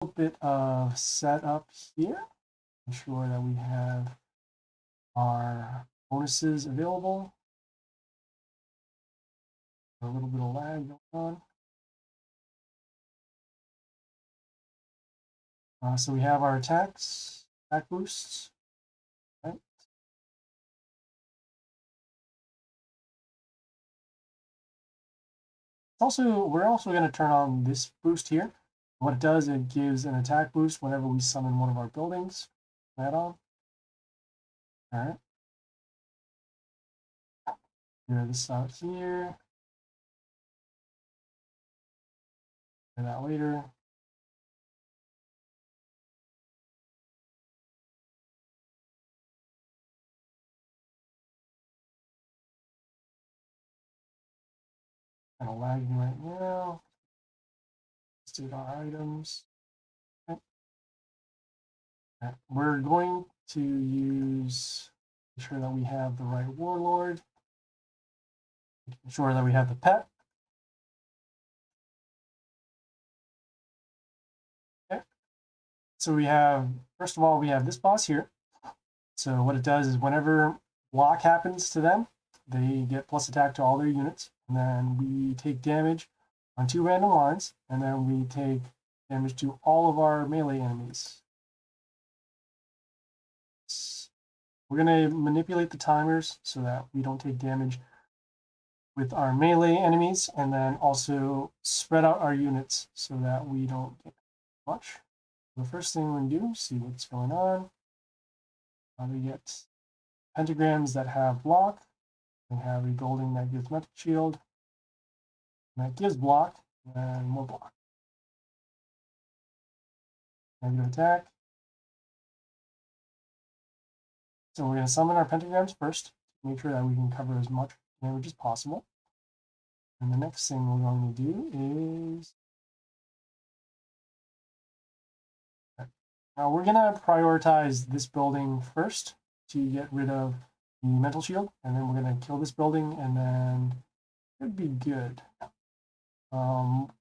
little bit of setup here. Ensure that we have our bonuses available. A little bit of lag going on. So we have our attack boosts. Right? We're also going to turn on this boost here. What it does, it gives an attack boost whenever we summon one of our buildings. That on. All right. Clear this out here. Do that later. Kind of lagging right now. Let's do our items. Okay. Right. We're going to make sure that we have the right warlord. Make sure that we have the pet. Okay. So we have, first of all, we have this boss here. So what it does is whenever block happens to them, they get plus attack to all their units. And then we take damage on 2 random lines. And then we take damage to all of our melee enemies. We're going to manipulate the timers so that we don't take damage with our melee enemies, and then also spread out our units so that we don't get much. The first thing we're going to do is see what's going on. We get pentagrams that have block. We have a golding that gives metal shield. And that gives block, and more block. Negative attack. So we're going to summon our pentagrams first to make sure that we can cover as much damage as possible. And the next thing we're going to do is now we're going to prioritize this building first to get rid of the mental shield, and then we're going to kill this building, and then it would be good.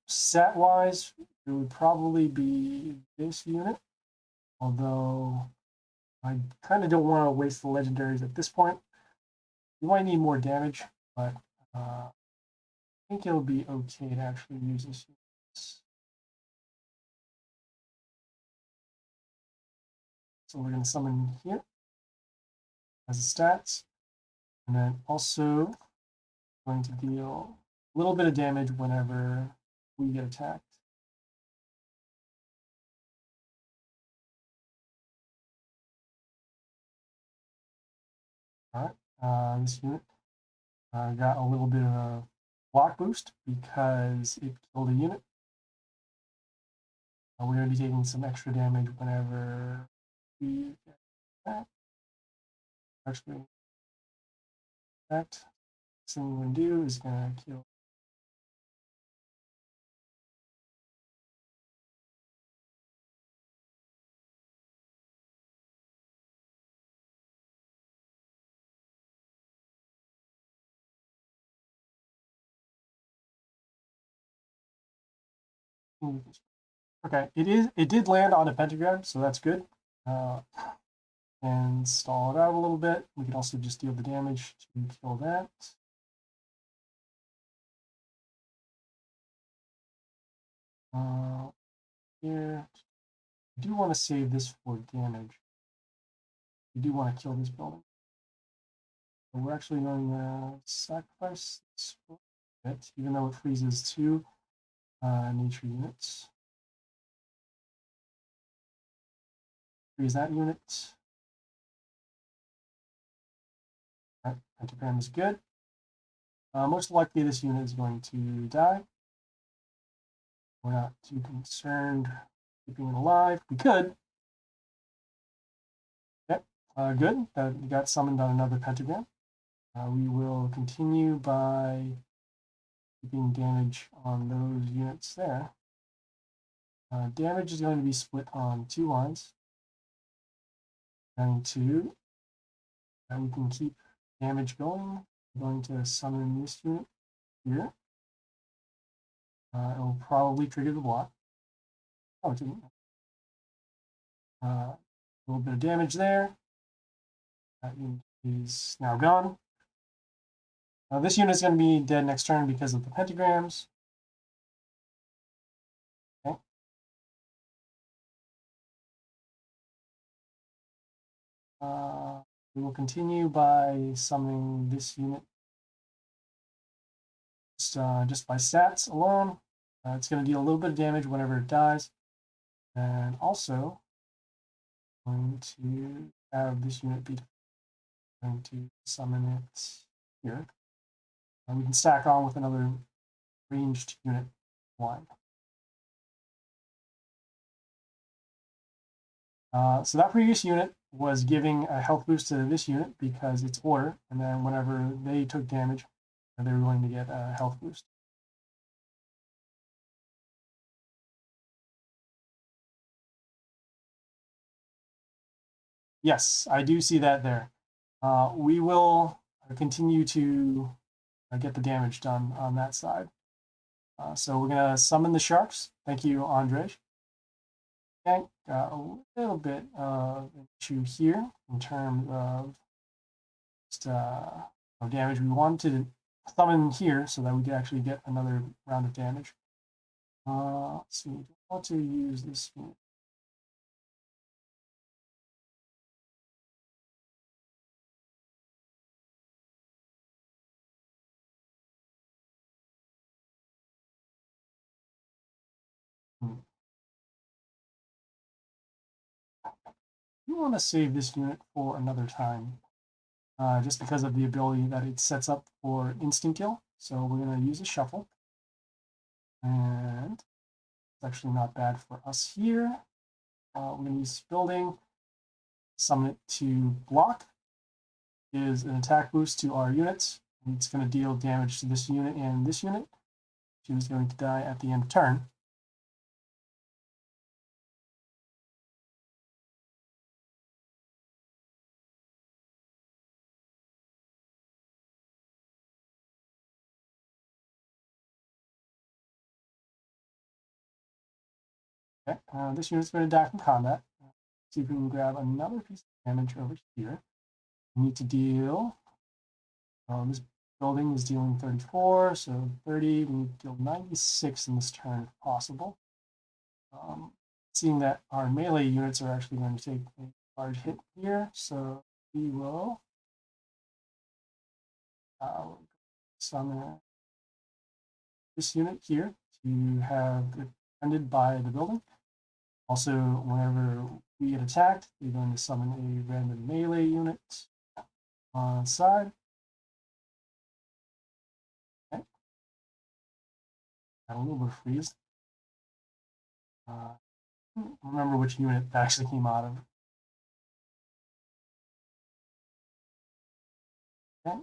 Set wise, it would probably be this unit, although I kind of don't want to waste the legendaries at this point. You might need more damage, but I think it'll be okay to actually use this unit. So we're going to summon here as a stats, and then also going to deal a little bit of damage whenever we get attacked. All right, this unit got a little bit of a block boost because it killed a unit. We're going to be taking some extra damage whenever we get attacked. Actually, next thing we're going to do is going to kill. Okay, it did land on a pentagram, so that's good. And stall it out a little bit. We can also just deal the damage to kill that. Here, I do want to save this for damage. We do want to kill this building. So we're actually going to sacrifice this for it, even though it freezes 2 nature units. Freeze that unit. All right, pentagram is good. Most likely this unit is going to die. We're not too concerned keeping it alive. We could. Yep, good. That got summoned on another pentagram. We will continue by keeping damage on those units there. Damage is going to be split on 2 lines. Going to, and we can keep damage going. I'm going to summon this unit here. It will probably trigger the block. Oh, it didn't. A little bit of damage there. That unit is now gone. This unit is going to be dead next turn because of the pentagrams. Okay. We will continue by summoning this unit just by stats alone. It's going to deal a little bit of damage whenever it dies. And also, I'm going to have this unit be going to summon it here. And we can stack on with another ranged unit line. So that previous unit was giving a health boost to this unit because it's order, and then whenever they took damage, they were going to get a health boost. Yes, I do see that there. We will continue to get the damage done on that side. So we're going to summon the sharks. Thank you, Andrej. Okay, got a little bit of an issue here in terms of just damage. We wanted to summon here so that we could actually get another round of damage. Let's see, I want to use this unit. We want to save this unit for another time, just because of the ability that it sets up for instant kill. So we're going to use a shuffle. And it's actually not bad for us here. We're going to use building, summon it to block. Is an attack boost to our units. It's going to deal damage to this unit and this unit. She was going to die at the end of turn. Okay, this unit's going to die from combat. See if we can grab another piece of damage over here. We need to deal. This building is dealing 34, so 30. We need to deal 96 in this turn if possible. Seeing that our melee units are actually going to take a large hit here, so we will summon this unit here to have it defended by the building. Also, whenever we get attacked, we're going to summon a random melee unit on side. Okay. Got a little bit of freeze. Remember which unit that actually came out of. Okay.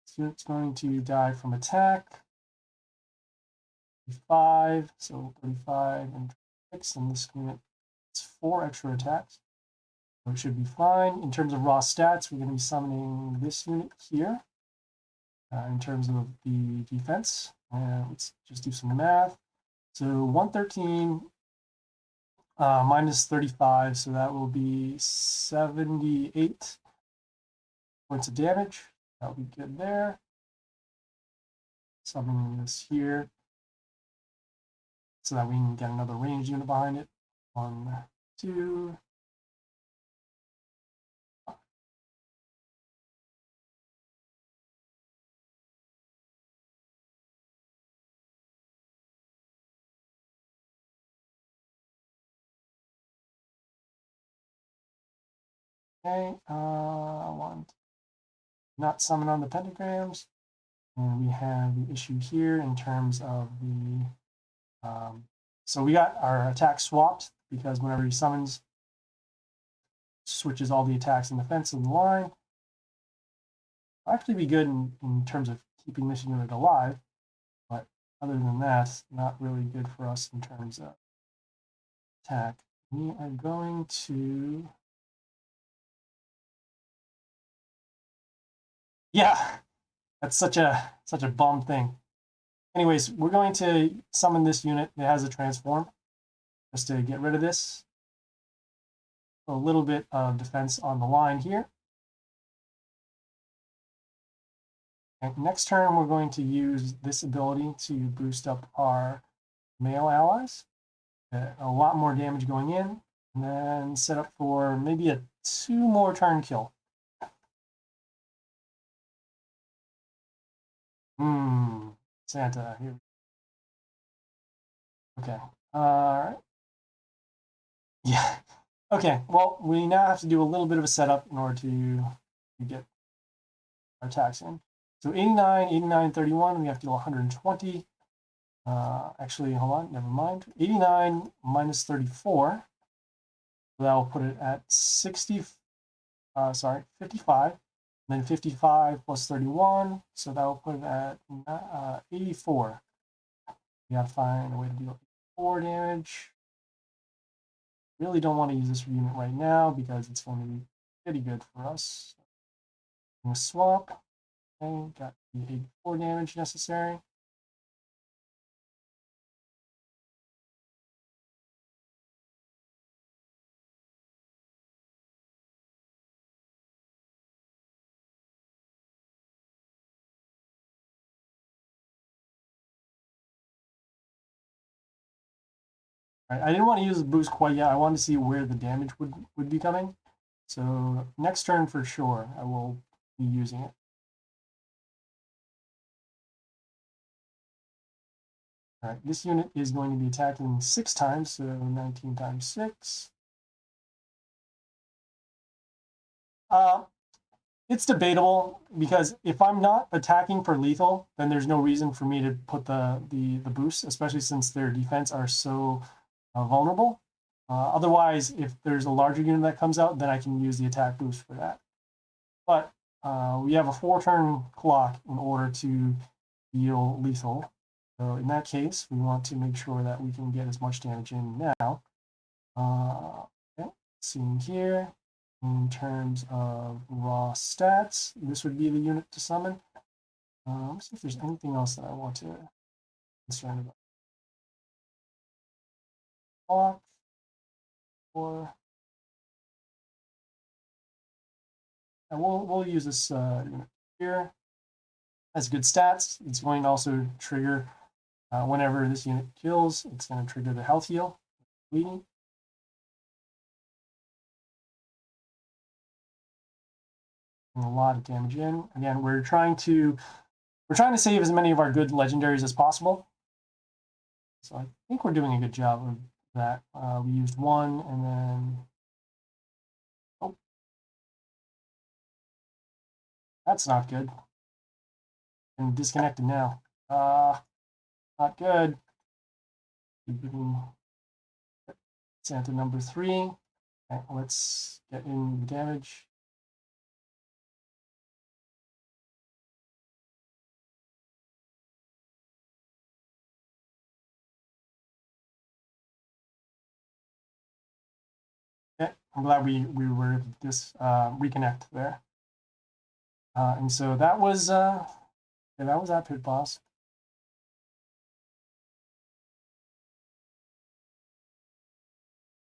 This unit's going to die from attack. 35, so 35 and 6, and this unit has 4 extra attacks. So it should be fine. In terms of raw stats, we're going to be summoning this unit here. In terms of the defense, let's just do some math. So 113 minus 35, so that will be 78 points of damage. That'll be good there. Summoning this here so that we can get another ranged unit behind it. 1, 2. Okay, not summon on the pentagrams. And we have the issue here in terms of the, so we got our attack swapped because whenever he summons, switches all the attacks and defense in the line. It'll actually be good in terms of keeping this unit alive, but other than that, not really good for us in terms of attack. We are going to, yeah, that's such a bum thing. Anyways, we're going to summon this unit. It has a transform. just to get rid of this. A little bit of defense on the line here. And next turn, we're going to use this ability to boost up our male allies. A lot more damage going in, and then set up for maybe a 2 more turn kill. Santa here. Okay. All right. Yeah. Okay. Well, we now have to do a little bit of a setup in order to get our attacks in. So 89, 89, 31. We have to do 120. Actually, hold on. Never mind. 89 minus 34. So that will put it at 60. Sorry, 55. And then 55 plus 31. So that will put it at 84. We got to find a way to deal 4 damage. Really don't want to use this unit right now because it's going to be pretty good for us. I'm going to swap. Okay, got the 84 damage necessary. All right, I didn't want to use the boost quite yet. I wanted to see where the damage would be coming. So next turn for sure, I will be using it. All right, this unit is going to be attacking 6 times, so 19 times 6. It's debatable because if I'm not attacking for lethal, then there's no reason for me to put the boost, especially since their defense are so vulnerable. Otherwise, if there's a larger unit that comes out, then I can use the attack boost for that. But we have a 4-turn clock in order to deal lethal. So in that case, we want to make sure that we can get as much damage in now. Okay, seeing here, in terms of raw stats, this would be the unit to summon. Let's see if there's anything else that I want to concern about. Clock, or and we'll use this unit here. Has good stats. It's going to also trigger whenever this unit kills. It's going to trigger the health heal, bleeding. And a lot of damage in. Again, we're trying to save as many of our good legendaries as possible. So I think we're doing a good job of that. We used 1 and then that's not good. I'm disconnected now. Not good. Santa number 3. Okay, let's get in the damage. Okay, I'm glad we were able to reconnect there. And so that was that pit boss.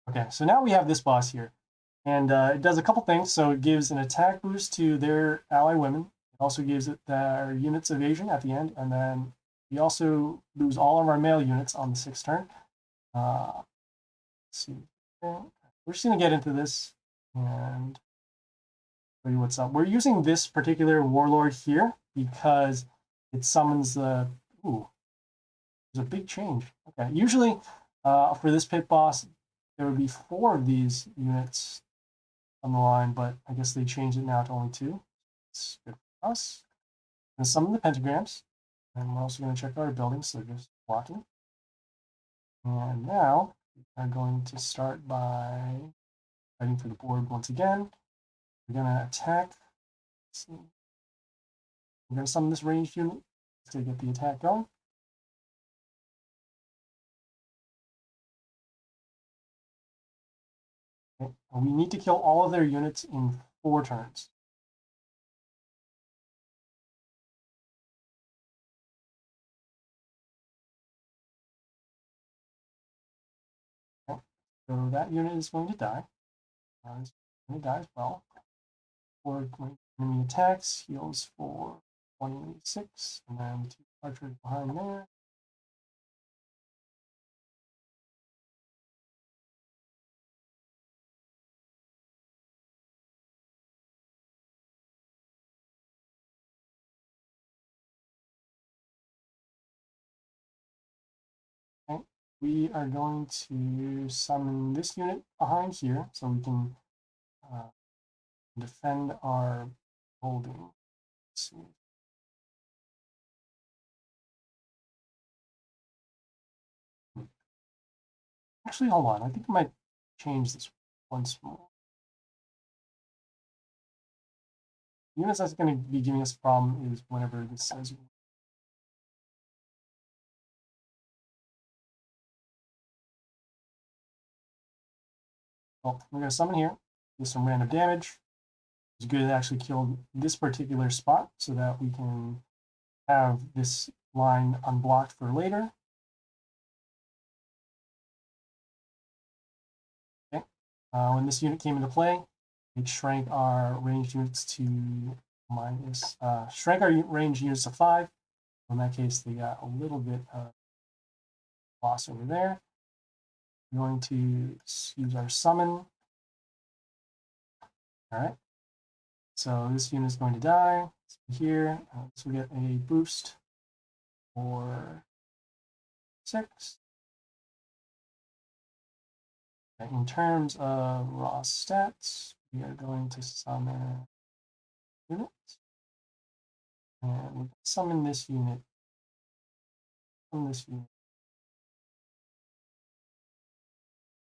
Okay, so now we have this boss here. And it does a couple things. So it gives an attack boost to their ally women. It also gives it their units evasion at the end. And then we also lose all of our male units on the 6th turn. Let's see. We're just going to get into this and show you what's up. We're using this particular warlord here because it summons the... Ooh, there's a big change. Okay, usually for this pit boss, there would be 4 of these units on the line, but I guess they changed it now to only 2. It's good for us. And summon the pentagrams. And we're also going to check our buildings, so they're just blocking. And now we're going to start by fighting for the board once again. We're going to attack. We're going to summon this ranged unit to get the attack going. Okay. We need to kill all of their units in 4 turns. So that unit is going to die. It's going to die as well. For enemy attacks, heals for 26, and then 2 archers behind there. Okay. We are going to summon this unit behind here so we can defend our holding. Let's see. Actually, hold on. I think I might change this once more. Units that's going to be giving us a problem is whenever this says. Well, we're going to summon here, do some random damage. It's good to actually kill this particular spot so that we can have this line unblocked for later. Okay. When this unit came into play, it shrank our ranged units to shrank our range units to 5. In that case, they got a little bit of loss over there. We're going to use our summon. All right. So this unit is going to die. Here, so we get a boost for 6. Okay, in terms of raw stats, we are going to summon units. And we summon this unit. Summon this unit.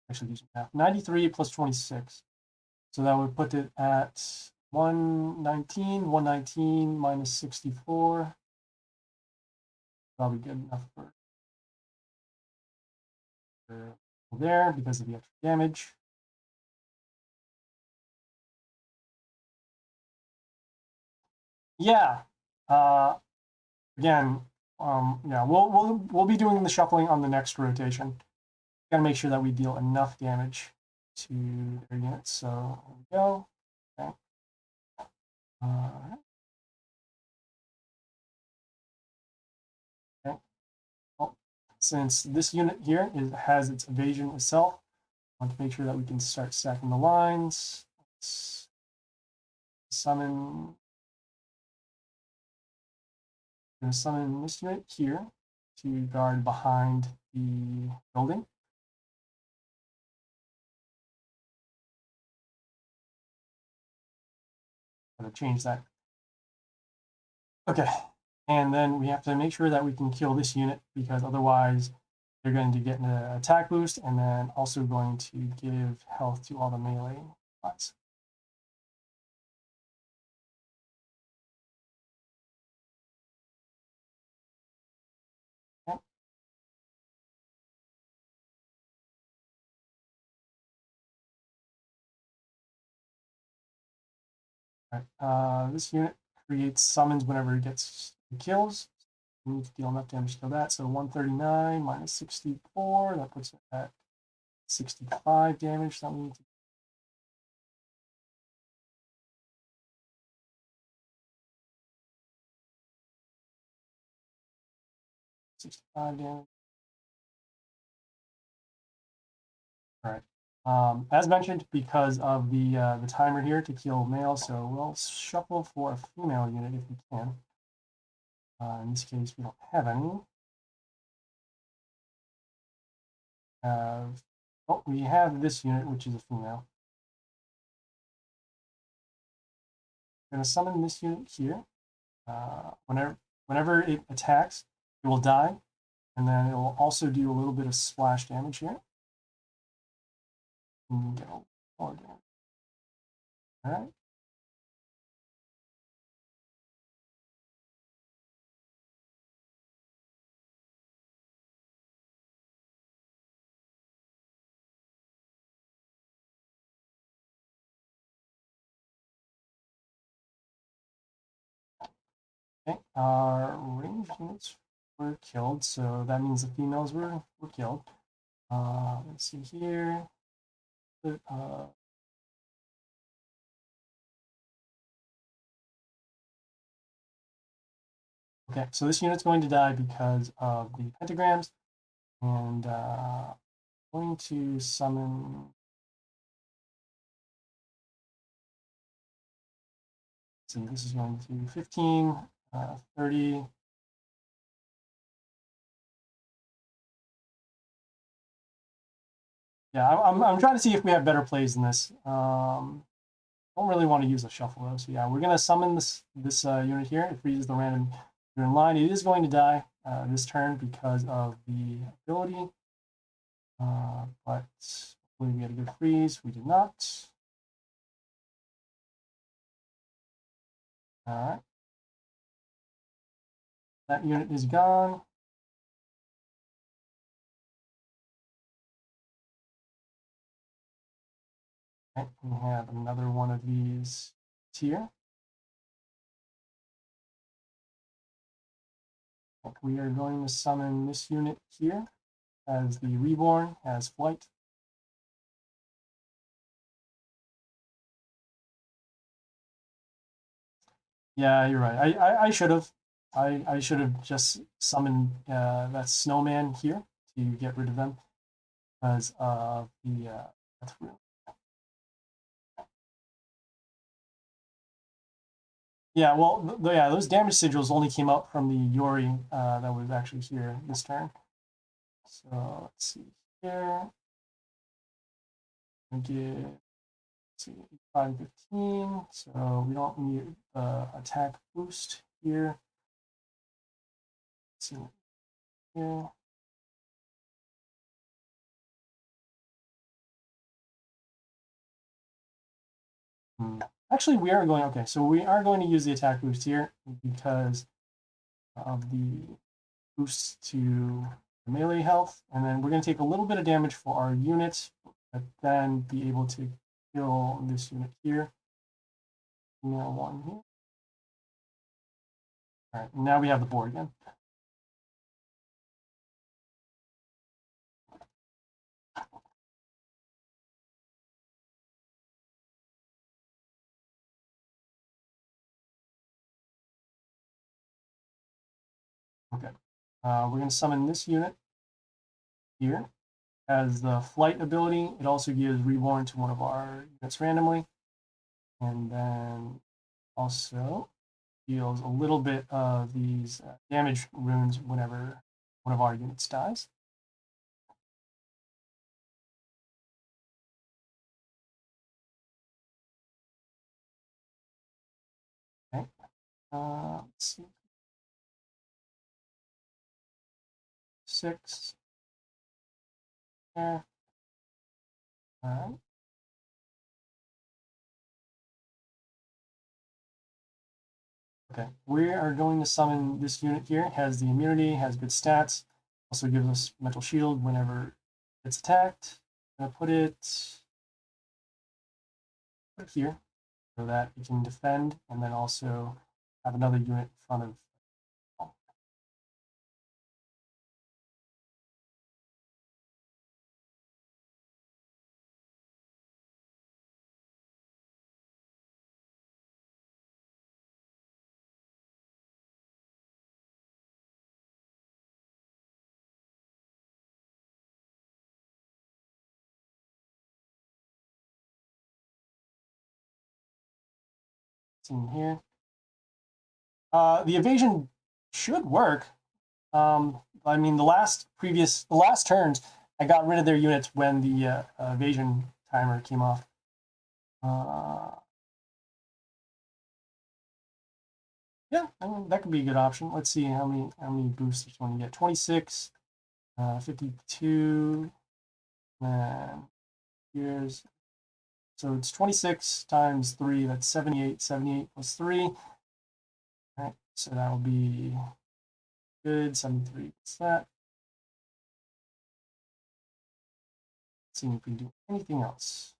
Actually, using math. 93 plus 26. So that would put it at 119. 119 minus 64. Probably good enough for there because of the extra damage. Yeah. Again, yeah, we'll be doing the shuffling on the next rotation. Got to make sure that we deal enough damage to their units. So there we go. Okay. Okay. Well, since this unit here has its evasion itself, I want to make sure that we can start stacking the lines. Let's summon. I'm going to summon this unit here to guard behind the building. I'm going to change that. Okay. And then we have to make sure that we can kill this unit because otherwise they're going to get an attack boost and then also going to give health to all the melee spots. Okay. All right. This unit creates summons whenever it gets kills. We need to deal enough damage to kill that. So 139 minus 64, that puts it at 65 damage. That we need to 65 damage. All right. As mentioned, because of the timer here to kill male, so we'll shuffle for a female unit if we can. In this case, we don't have any. Oh, we have this unit, which is a female. I'm going to summon this unit here. Whenever it attacks, it will die, and then it will also do a little bit of splash damage here. And get a more damage. All right. Okay, our ranged units were killed, so that means the females were killed. Let's see here. Okay, so this unit's going to die because of the pentagrams, and going to summon. Let's see, this is going to 15, 30. Yeah, I'm trying to see if we have better plays than this. Don't really want to use a shuffle though. So yeah, we're gonna summon this unit here. It freezes the random unit in line. It is going to die this turn because of the ability, but hopefully we get a good freeze. We did not. All right, that unit is gone. Okay, we have another one of these here. We are going to summon this unit here as the Reborn, as flight. Yeah, you're right. I should have. I should have just summoned that snowman here to get rid of them because of the death rune. Yeah, well, yeah, those damage sigils only came out from the Yori that was actually here this turn. So let's see here. We get, let's see, 5 15. So we don't need the attack boost here. Let's see here. Actually, we are going, okay, so we are going to use the attack boost here because of the boost to melee health, and then we're going to take a little bit of damage for our unit, but then be able to kill this unit here. Now one here. All right, now we have the board again. Okay, we're going to summon this unit here. As the flight ability, it also gives Reborn to one of our units randomly, and then also deals a little bit of these damage runes whenever one of our units dies. Okay, let's see. 6. There. All right. Okay, we are going to summon this unit here. It has the immunity, has good stats, also gives us mental shield whenever it's attacked. I'm gonna put it here so that it can defend, and then also have another unit in front of. In here. The evasion should work. I mean, the last turns, I got rid of their units when the evasion timer came off. Yeah, I mean, that could be a good option. Let's see how many boosters you want to get. 26, 52, and here's, so it's 26 times 3, that's 78. 78 plus 3. All right, so that'll be good. 73 plus that. Let's see if we can do anything else.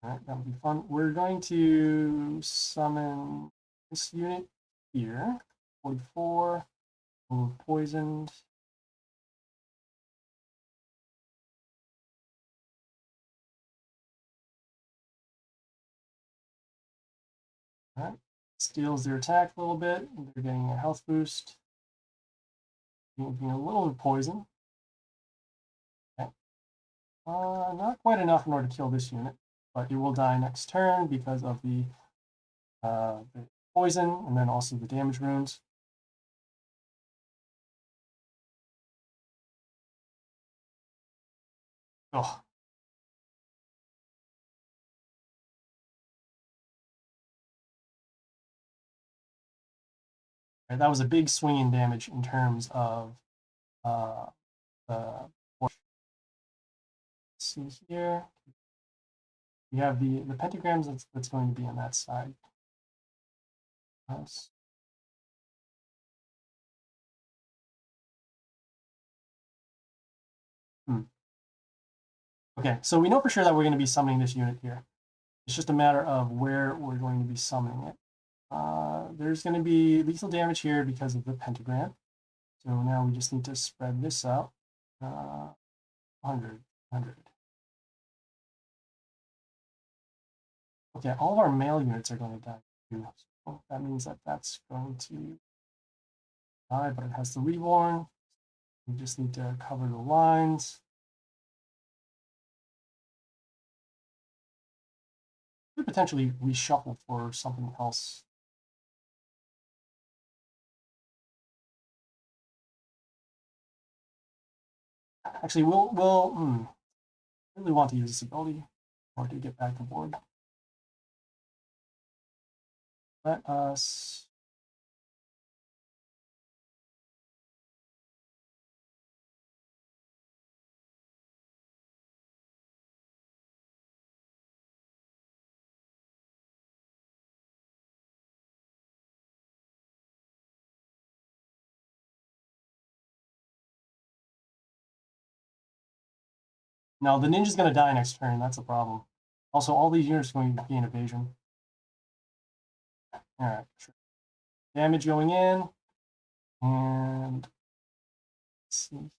All right, that'll be fun. We're going to summon this unit here, 44, poisoned. All right. Steals their attack a little bit. They're getting a health boost. Being a little bit poison. Okay. Not quite enough in order to kill this unit, but it will die next turn because of the poison and then also the damage runes. Oh. Right, that was a big swing in damage in terms of the. Let's see here. We have the pentagrams that's going to be on that side. Nice. Okay, so we know for sure that we're going to be summoning this unit here. It's just a matter of where we're going to be summoning it. There's going to be lethal damage here because of the pentagram. So now we just need to spread this out. 100. Okay, all of our male units are going to die too. So that means that that's going to die, but it has the reborn. We just need to cover the lines. Could potentially reshuffle for something else. Actually, we'll really want to use this ability in order to get back to board. Let us. Now the ninja's going to die next turn. That's a problem. Also, all these units are going to be in evasion. All right, sure. Damage going in, and let's see.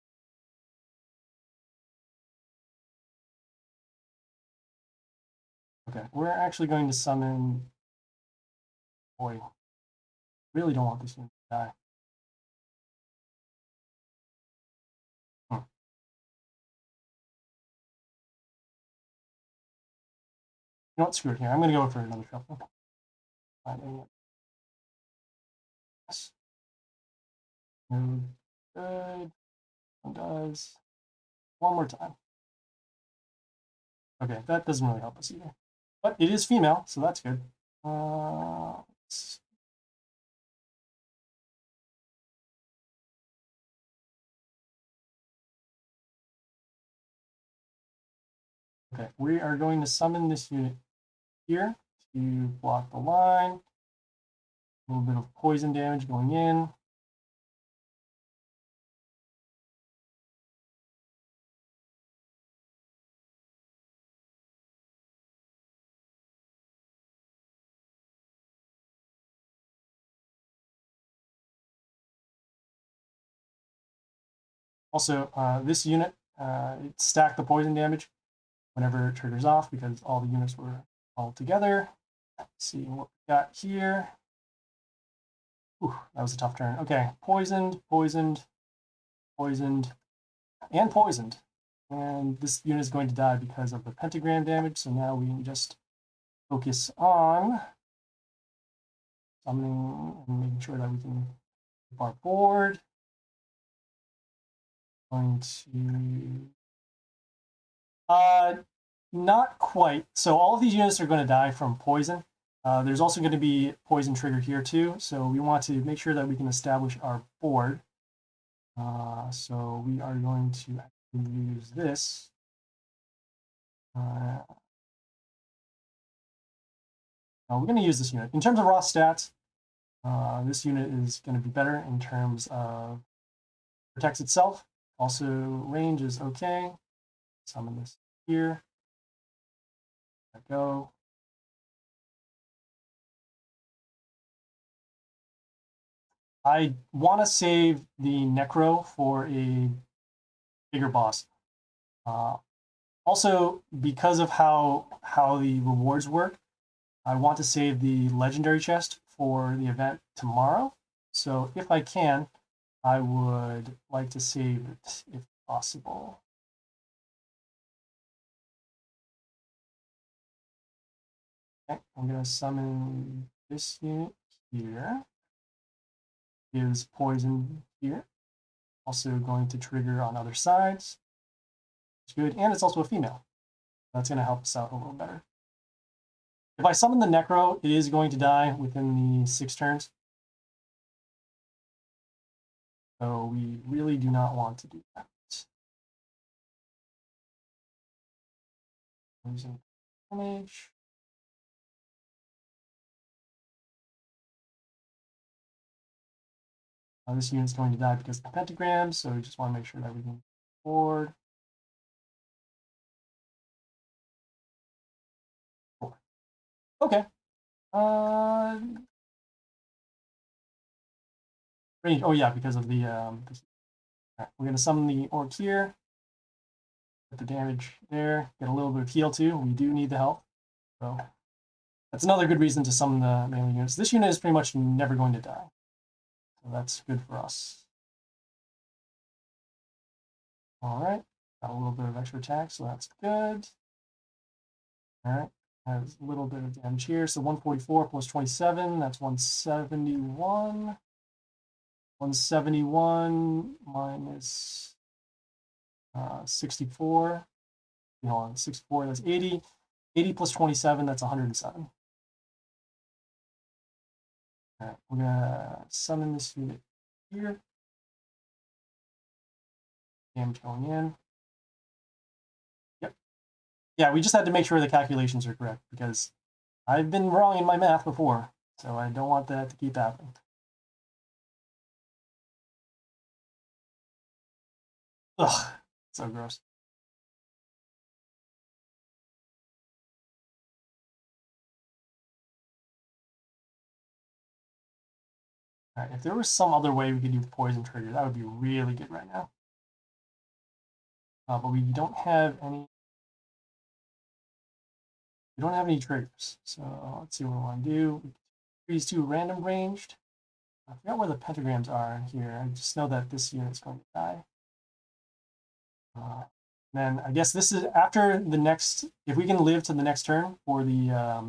Okay, we're actually going to summon. Boy, really don't want this unit to die. You know what? Screw it here. I'm going to go for another shuffle. Yes. Good. One does. One more time. Okay, that doesn't really help us either. But it is female, so that's good. Okay, we are going to summon this unit here to block the line. A little bit of poison damage going in. Also, this unit, it stacked the poison damage whenever it triggers off because all the units were all together. Let's see what we got here. Ooh, that was a tough turn. Okay, poisoned, poisoned, poisoned, and poisoned. And this unit is going to die because of the pentagram damage. So now we can just focus on summoning and making sure that we can keep our board. Going to not quite. So all of these units are going to die from poison. There's also going to be poison trigger here too. So we want to make sure that we can establish our board. So we are going to use this. We're going to use this unit. In terms of raw stats, this unit is going to be better in terms of protects itself. Also, range is okay. Summon this here. Let go. I want to save the Necro for a bigger boss. Also, because of how the rewards work, I want to save the legendary chest for the event tomorrow. So if I can, I would like to save it if possible. Okay, I'm going to summon this unit here. Gives poison here. Also going to trigger on other sides. It's good. And it's also a female. That's going to help us out a little better. If I summon the Necro, it is going to die within the 6 turns. So we really do not want to do that. Losing damage. This unit's going to die because of the pentagram, so we just want to make sure that we can forward. 4. Okay. Range. Oh yeah, because of the right, we're gonna summon the orc here. Get the damage there. Get a little bit of heal too. We do need the health. So that's another good reason to summon the melee units. This unit is pretty much never going to die. So that's good for us. Alright. Got a little bit of extra attack, so that's good. Alright. Has a little bit of damage here. So 144 plus 27, that's 171. 171 minus 64. Hold on, 64, that's 80. 80 plus 27, that's 107. All right, we're gonna summon this unit here. Damage going in. Yep. Yeah, we just had to make sure the calculations are correct because I've been wrong in my math before, so I don't want that to keep happening. Ugh, so gross. All right, if there was some other way we could do the poison trigger, that would be really good right now. But we don't have any. We don't have any triggers, so let's see what we want to do. These 2 random ranged. I forgot where the pentagrams are here. I just know that this unit is going to die. Then I guess this is after the next. If we can live to the next turn for the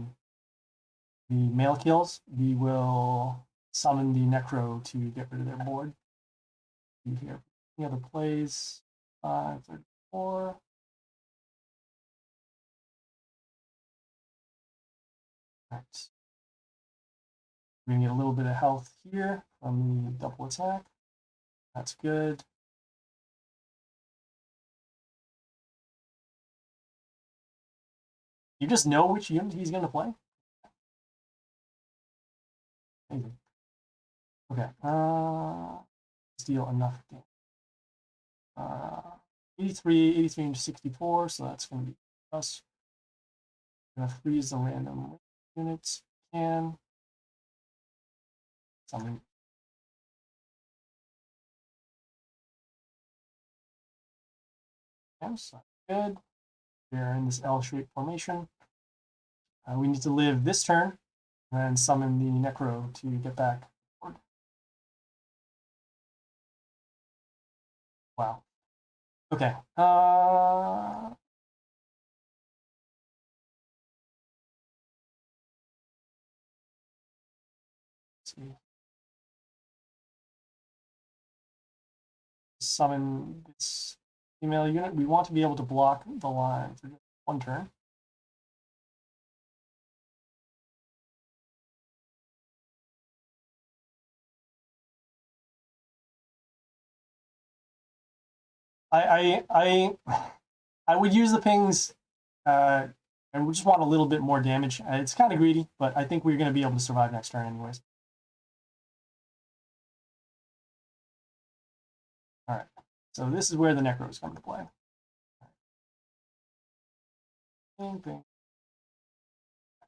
male kills, we will summon the Necro to get rid of their board. Here, any other plays? 534. Right. We're gonna get a little bit of health here from the double attack. That's good. You just know which unit he's going to play? Amazing. Okay. Steal enough damage. 83, 83 into 64, so that's going to be us. I'm going to freeze the random units. Can. Something. Yes, good. We're in this L-shaped formation. We need to live this turn and then summon the Necro to get back. Wow. Okay. Let's see. Summon this female unit. We want to be able to block the line for just 1 turn. I would use the pings, and we just want a little bit more damage. It's kind of greedy, but I think we're going to be able to survive next turn anyways. All right, so this is where the Necros come to play. Bing, bing.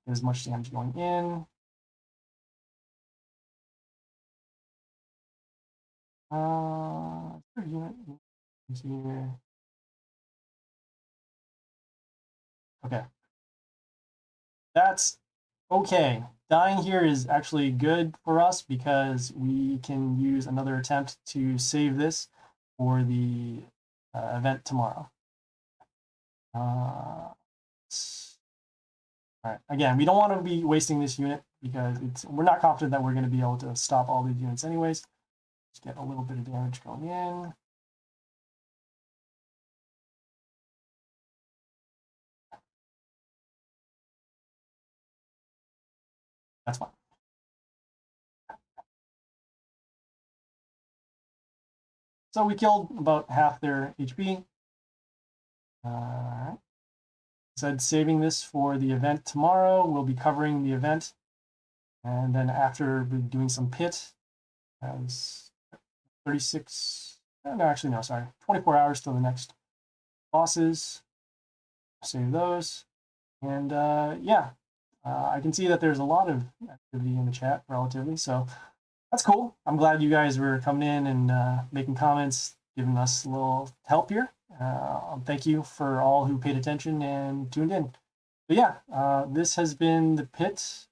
Get as much damage going in. Unit here. Okay. That's Okay, dying here is actually good for us because we can use another attempt to save this for the event tomorrow. All right. Again, we don't want to be wasting this unit because we're not confident that we're going to be able to stop all these units anyways. Just get a little bit of damage going in. That's fine. So we killed about half their HP. Said saving this for the event tomorrow. We'll be covering the event. And then after doing some pit, as 36, no, actually, no, sorry, 24 hours till the next bosses. Save those. And yeah, I can see that there's a lot of activity in the chat relatively. So that's cool. I'm glad you guys were coming in and making comments, giving us a little help here. Thank you for all who paid attention and tuned in. But yeah, this has been the pit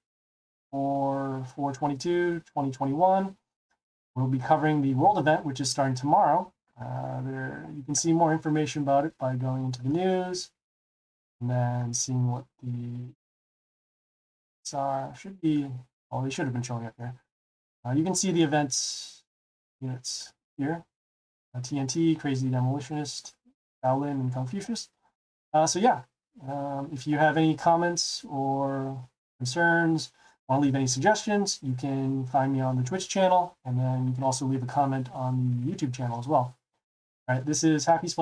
for 4/22/2021. We'll be covering the world event, which is starting tomorrow. You can see more information about it by going into the news and then seeing what the should be. Oh, they should have been showing up there. You can see the events units here. TNT, Crazy Demolitionist, Shaolin, and Confucius. So yeah, if you have any comments or concerns, want to leave any suggestions, you can find me on the Twitch channel, and then you can also leave a comment on the YouTube channel as well. All right, this is Happy Splash.